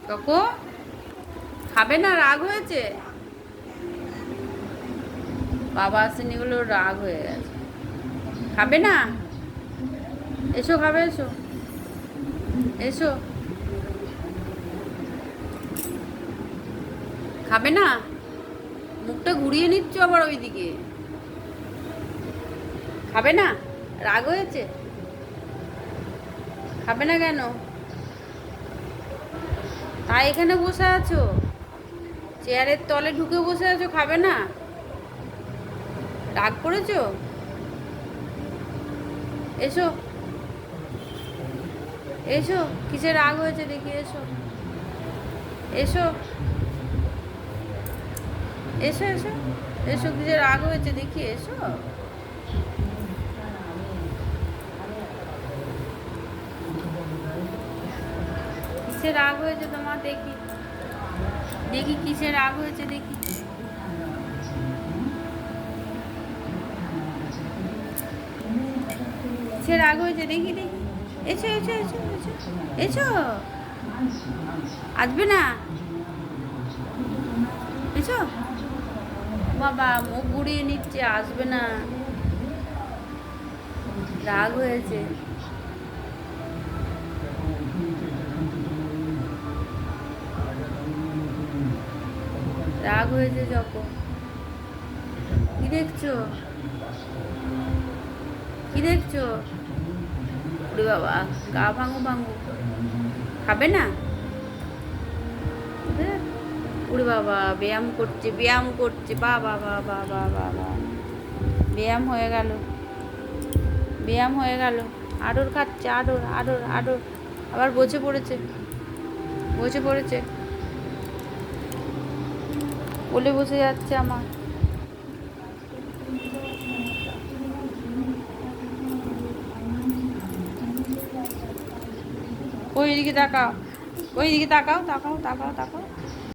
কাকু খাবে না, রাগ হয়েছে? বাবা আসেনি বলে ওর রাগ হয়ে গেছে। খাবে না? এসো খাবে, এসো এসো। খাবে না? মুখটা ঘুরিয়ে নিচ্ছ আবার ওইদিকে। খাবে না? রাগ হয়েছে? খাবে না কেন? তাই এখানে বসে আছো, চেয়ারের তলে ঢুকে বসে আছো, খাবে না? রাগ করেছো? এসো এসো, কিসের রাগ হয়েছে দেখি, এসো এসো এসো এসো এসো, কিসের রাগ হয়েছে দেখি, এসো। কিসের রাগ হয়েছে তোমার দেখি, দেখি কিসের রাগ হয়েছে দেখি। কিসের রাগ হয়েছে দেখি দেখি। এসো এসো এসো এসো এসো। আসবে না? এসো। বাবা মুখ ঘুরিয়ে নিচ্ছে, আসবে না, রাগ হয়েছে। রাগ হয়েছে যখন। কি দেখছো, কি দেখছো? ওরে বাবা, গা ভাঙো ভাঙো। খাবে না? ওরে বাবা, ব্যায়াম করছে, ব্যায়াম করছে, বাবা বাবা বাবা বাবা, ব্যায়াম হয়ে গেল, ব্যায়াম হয়ে গেল। আদর খাচ্ছে, আদর আদর আদর। আবার বসে পড়েছে, বসে পড়েছে, বলে বসে যাচ্ছে আমার। ওই দিকে তাকাও, ওই দিকে তাকাও, তাকাও তাকাও তাকাও।